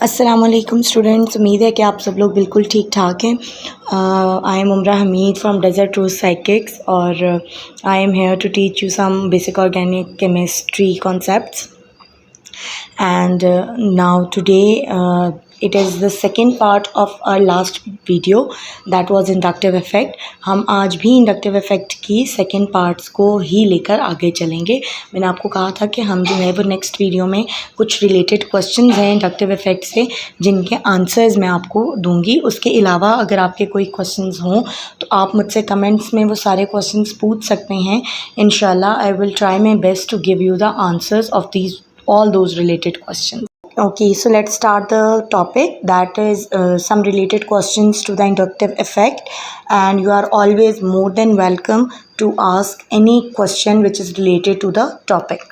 अस्सलामुअलैकुम स्टूडेंट्स, उम्मीद है कि आप सब लोग बिल्कुल ठीक ठाक हैं। I am Umra Hameed from Desert Rose Psychics और I am here to teach you some basic organic chemistry concepts and now today it is the second part of our last video that was inductive effect। हम आज भी inductive effect की second parts को ही लेकर आगे चलेंगे। मैंने आपको कहा था कि हम जो है वो next video में कुछ related questions हैं inductive effect से जिनके answers मैं आपको दूंगी। उसके अलावा अगर आपके कोई questions हों तो आप मुझसे comments में वो सारे questions पूछ सकते हैं। इंशाल्लाह I will try my best to give you the answers of all those related questions। Okay, so let's start the topic, that is some related questions to the inductive effect, and you are always more than welcome to ask any question which is related to the topic।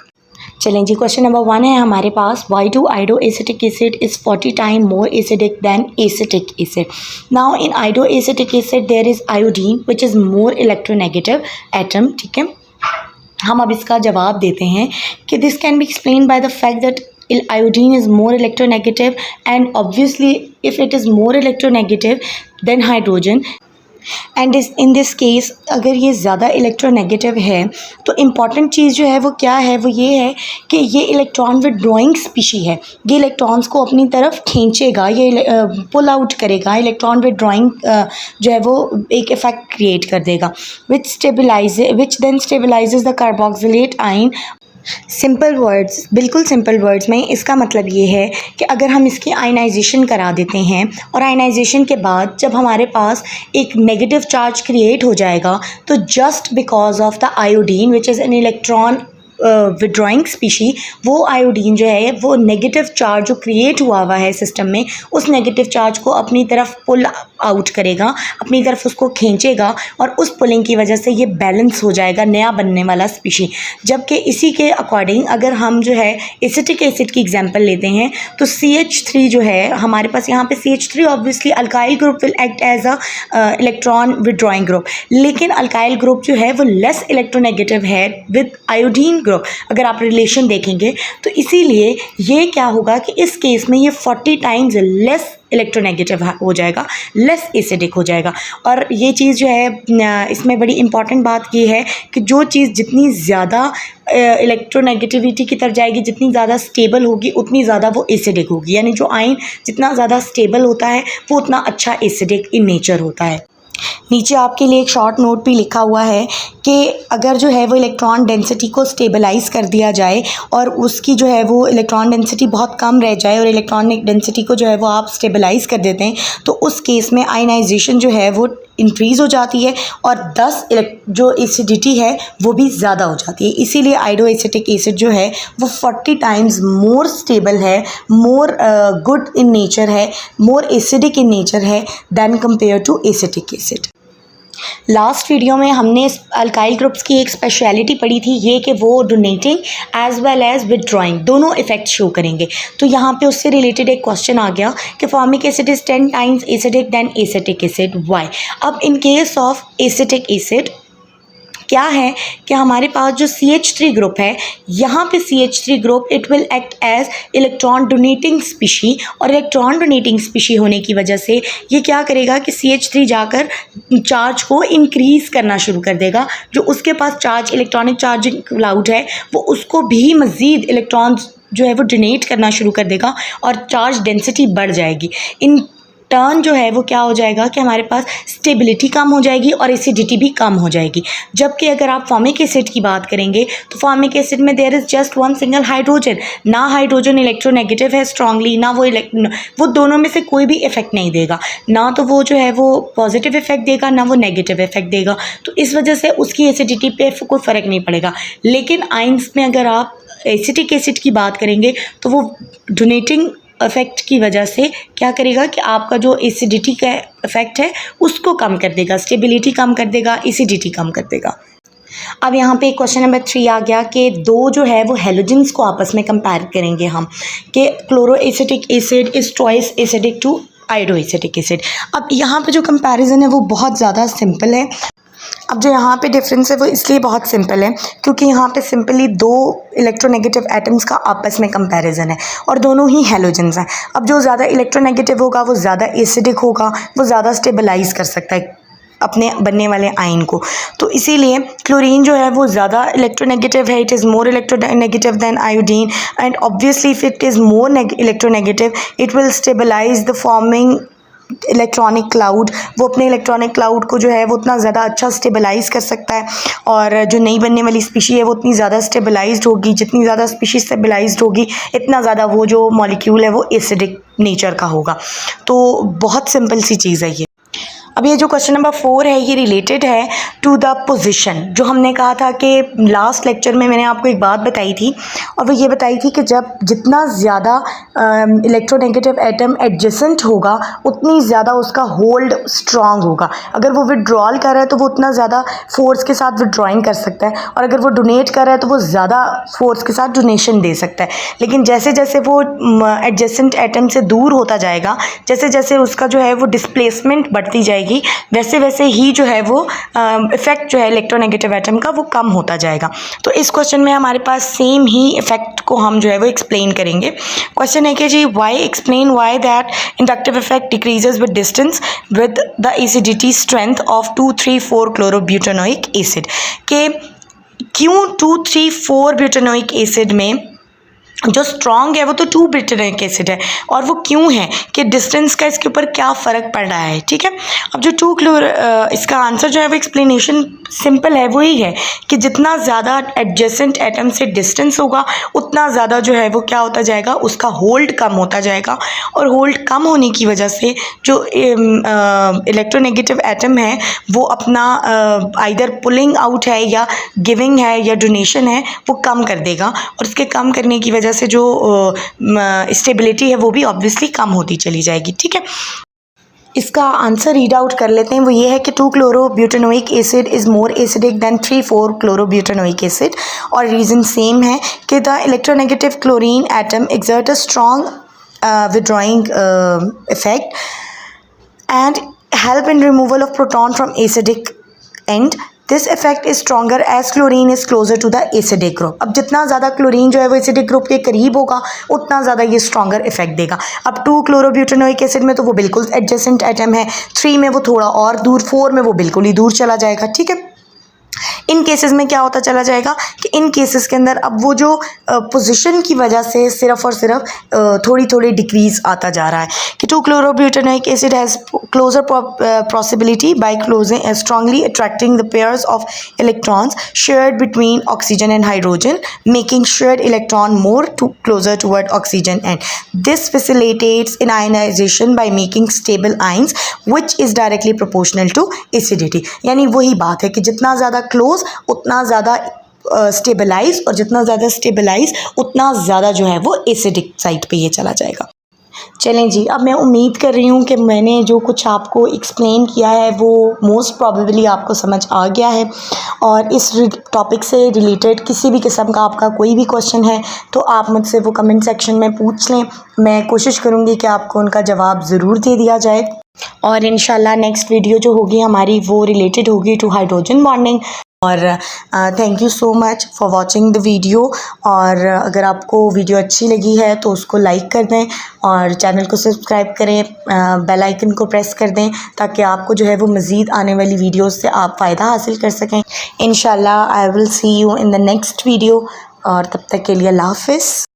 चलें जी, question number 1 है हमारे पास, why do iodoacetic acid is 40 times more acidic than acetic acid। now in iodoacetic acid there is iodine which is more electronegative atom। ठीक है, हम अब इसका जवाब देते हैं कि this can be explain by the fact that iodine is more electronegative and obviously if it is more electronegative than hydrogen and in this case अगर ये ज़्यादा इलेक्ट्रोनेगेटिव है तो इम्पॉर्टेंट चीज़ जो है वो क्या है, वो ये है कि ये इलेक्ट्रॉन विड्रॉइंग स्पीशी है। ये इलेक्ट्रॉन्स को अपनी तरफ खींचेगा, ये पुल आउट करेगा। इलेक्ट्रॉन विड्रॉइंग जो है वो एक इफ़ेक्ट क्रिएट कर देगा which then stabilises the carboxylate ion. Simple words, बिल्कुल सिंपल वर्ड्स में इसका मतलब ये है कि अगर हम इसकी आयनाइजेशन करा देते हैं और आयनाइजेशन के बाद जब हमारे पास एक नेगेटिव चार्ज क्रिएट हो जाएगा तो just because of the iodine which is an electron withdrawing species, वो आयोडीन जो है वो नेगेटिव चार्ज जो क्रिएट हुआ है सिस्टम में, उस नेगेटिव चार्ज को अपनी तरफ पुल आउट करेगा, अपनी तरफ उसको खींचेगा और उस पुलिंग की वजह से ये बैलेंस हो जाएगा नया बनने वाला स्पीशी। जबकि इसी के अकॉर्डिंग अगर हम जो है एसिटिक एसिड की एग्जांपल लेते हैं तो CH3 जो है हमारे पास, यहाँ पे CH3 obviously alkyl group will act as a electron withdrawing group, लेकिन अल्काइल ग्रुप जो है वो लेस इलेक्ट्रोनेगेटिव है विद आयोडीन ग्रुप अगर आप रिलेशन देखेंगे। तो इसीलिए ये क्या होगा कि इस केस में ये 40 टाइम्स लेस इलेक्ट्रोनेगेटिव हो जाएगा, लेस एसिडिक हो जाएगा। और ये चीज़ जो है इसमें बड़ी इंपॉर्टेंट बात ये है कि जो चीज़ जितनी ज़्यादा इलेक्ट्रोनेगेटिविटी की तरफ जाएगी, जितनी ज़्यादा स्टेबल होगी, उतनी ज़्यादा वो एसिडिक होगी। यानी जो आयन जितना ज़्यादा स्टेबल होता है वो उतना अच्छा एसिडिक इन नेचर होता है। नीचे आपके लिए एक शॉर्ट नोट भी लिखा हुआ है कि अगर जो है वो इलेक्ट्रॉन डेंसिटी को स्टेबलाइज़ कर दिया जाए और उसकी जो है वो इलेक्ट्रॉन डेंसिटी बहुत कम रह जाए और इलेक्ट्रॉनिक डेंसिटी को जो है वो आप स्टेबलाइज़ कर देते हैं तो उस केस में आयनाइजेशन जो है वो इंक्रीज़ हो जाती है और 10 जो एसिडिटी है वो भी ज़्यादा हो जाती है। इसीलिए आयोडोएसिटिक एसिड जो है वो 40 टाइम्स मोर स्टेबल है, मोर गुड इन नेचर है, मोर एसिडिक इन नेचर है than compare to acetic acid. Last video में हमने अल्काइल ग्रुप्स की एक स्पेशलिटी पढ़ी थी, ये कि वो donating as well as withdrawing दोनों इफेक्ट शो करेंगे। तो यहाँ पे उससे रिलेटेड एक क्वेश्चन आ गया कि formic acid is 10 times acidic than acetic acid, why. अब in case of acetic acid क्या है कि हमारे पास जो CH3 ग्रुप है, यहाँ पे CH3 group it will act as electron donating species, और इलेक्ट्रॉन डोनेटिंग स्पीशी होने की वजह से ये क्या करेगा कि CH3 जाकर चार्ज को इंक्रीज़ करना शुरू कर देगा। जो उसके पास चार्ज, इलेक्ट्रॉनिक चार्जिंग क्लाउड है, वो उसको भी मज़ीद इलेक्ट्रॉन्स जो है वो डोनेट करना शुरू कर देगा और चार्ज डेंसिटी बढ़ जाएगी। इन टर्न जो है वो क्या हो जाएगा कि हमारे पास स्टेबिलिटी कम हो जाएगी और एसिडिटी भी कम हो जाएगी। जबकि अगर आप फॉर्मिक एसिड की बात करेंगे तो फॉर्मिक एसिड में there is just one single hydrogen, ना हाइड्रोजन इलेक्ट्रोनेगेटिव है स्ट्रांगली, ना वो दोनों में से कोई भी इफेक्ट नहीं देगा, ना तो वो जो है वो पॉजिटिव इफेक्ट देगा ना वो नेगेटिव इफेक्ट देगा। तो इस वजह से उसकी एसिडिटी पे कोई फ़र्क नहीं पड़ेगा। लेकिन आइंस में अगर आप एसिटिक एसिड की बात करेंगे तो वो डोनेटिंग इफेक्ट की वजह से क्या करेगा कि आपका जो एसिडिटी का इफेक्ट है उसको कम कर देगा, स्टेबिलिटी कम कर देगा, एसिडिटी कम कर देगा। अब यहाँ पे क्वेश्चन नंबर 3 आ गया कि दो जो है वो हेलोजेंस को आपस में कंपेयर करेंगे हम कि chloroacetic acid is twice acidic to iodoacetic acid. अब यहाँ पे जो कंपैरिजन है वो बहुत ज़्यादा सिंपल है। अब जो यहाँ पे डिफरेंस है वो इसलिए बहुत सिंपल है क्योंकि यहाँ पे सिंपली दो इलेक्ट्रोनेगेटिव एटम्स का आपस में कंपैरिजन है और दोनों ही हैलोजेंस हैं। अब जो ज़्यादा इलेक्ट्रोनेगेटिव होगा वो ज़्यादा एसिडिक होगा, वो ज़्यादा स्टेबलाइज कर सकता है अपने बनने वाले आयन को। तो इसीलिए क्लोरीन जो है वो ज़्यादा इलेक्ट्रोनेगेटिव है, it is more electronegative than iodine and obviously if it is more electronegative it will stabilise the forming electronic cloud. वो अपने इलेक्ट्रॉनिक क्लाउड को जो है वो उतना ज़्यादा अच्छा स्टेबलाइज कर सकता है और जो नई बनने वाली स्पीशी है वो उतनी ज़्यादा स्टेबलाइज्ड होगी। जितनी ज़्यादा स्पीशी स्टेबलाइज्ड होगी इतना ज़्यादा वो जो मॉलिक्यूल है वो एसिडिक नेचर का होगा। तो बहुत सिंपल सी चीज़ है ये। अब ये जो क्वेश्चन नंबर 4 है ये रिलेटेड है टू द पोजीशन। जो हमने कहा था कि लास्ट लेक्चर में मैंने आपको एक बात बताई थी और वो ये बताई थी कि जब जितना ज़्यादा इलेक्ट्रोनेगेटिव एटम एडजेसेंट होगा उतनी ज़्यादा उसका होल्ड स्ट्रांग होगा। अगर वो विड्रॉल कर रहा है तो वो उतना ज़्यादा फोर्स के साथ विड्रॉइंग कर सकता है और अगर वो डोनेट कर रहा है तो वो ज़्यादा फोर्स के साथ डोनेशन दे सकता है। लेकिन जैसे जैसे वो एडजेसेंट एटम से दूर होता जाएगा, जैसे जैसे उसका जो है वो डिस्प्लेसमेंट बढ़ती जाएगी, वैसे वैसे ही जो है वो इफेक्ट जो है इलेक्ट्रोनेगेटिव एटम का वो कम होता जाएगा। तो इस क्वेश्चन में हमारे पास सेम ही इफेक्ट को हम जो है वो एक्सप्लेन करेंगे। क्वेश्चन है कि जी explain why that inductive effect decreases with distance with the acidity strength of 2,3,4 chlorobutanoic acid. के क्यों 2,3,4 ब्यूटेनोइक एसिड में जो स्ट्रॉन्ग है वो तो 2 ब्यूटेनोइक एसिड है और वो क्यों है कि डिस्टेंस का इसके ऊपर क्या फ़र्क पड़ रहा है। ठीक है, अब जो इसका आंसर जो है वो एक्सप्लेनेशन सिंपल है, वही है कि जितना ज़्यादा एडजेसेंट एटम से डिस्टेंस होगा उतना ज़्यादा जो है वो क्या होता जाएगा, उसका होल्ड कम होता जाएगा और होल्ड कम होने की वजह से जो इलेक्ट्रोनेगेटिव एटम है वो अपना आइदर पुलिंग आउट है या गिविंग है या डोनेशन है वो कम कर देगा और उसके कम करने की वजह से जो स्टेबिलिटी है वो भी ऑब्वियसली कम होती चली जाएगी। ठीक है, इसका आंसर रीड आउट कर लेते हैं। वो ये है कि two chlorobutanoic acid is more acidic than three four chlorobutanoic acid और रीज़न सेम है कि the electronegative chlorine atom exert a strong withdrawing effect and help in removal of proton from acidic end. This effect is stronger as chlorine is closer to the acidic group. अब जितना ज़्यादा chlorine जो है वो acidic group के करीब होगा उतना ज़्यादा ये स्ट्रॉन्गर इफेक्ट देगा। अब 2-क्लोरोब्यूटेनोइक एसिड में तो वो बिल्कुल एडजेसेंट एटम है, 3 में वो थोड़ा और दूर, 4 में वो बिल्कुल ही दूर चला जाएगा। ठीक है, इन केसेस में क्या होता चला जाएगा कि इन केसेस के अंदर अब वो जो पोजीशन की वजह से सिर्फ और सिर्फ थोड़ी थोड़ी डिक्रीज आता जा रहा है कि two chlorobutanoic acid has closer possibility by closing strongly attracting the pairs of electrons shared between oxygen and hydrogen making shared electron more closer toward oxygen and this facilitates in ionization by making stable ions which is directly proportional to acidity. यानी वही बात है कि जितना ज़्यादा close उतना ज़्यादा stabilise और जितना ज़्यादा स्टेबलाइज उतना ज़्यादा जो है वो एसिडिक साइड पे ये चला जाएगा। चलें जी, अब मैं उम्मीद कर रही हूँ कि मैंने जो कुछ आपको एक्सप्लेन किया है वो मोस्ट प्रॉबेबली आपको समझ आ गया है और इस टॉपिक से रिलेटेड किसी भी किस्म का आपका कोई भी क्वेश्चन है तो आप मुझसे वो कमेंट सेक्शन में पूछ लें। मैं कोशिश करूँगी कि आपको उनका जवाब ज़रूर दे दिया जाए और इंशाल्लाह नेक्स्ट वीडियो जो होगी हमारी वो रिलेटेड होगी टू हाइड्रोजन बॉन्डिंग। और thank you so much for watching the video और अगर आपको वीडियो अच्छी लगी है तो उसको लाइक कर दें और चैनल को सब्सक्राइब करें, बेल आइकन को प्रेस कर दें ताकि आपको जो है वो मज़ीद आने वाली वीडियोस से आप फ़ायदा हासिल कर सकें। इंशाल्लाह I will see you in the next video और तब तक के लिए अल्लाह हाफ़िज़।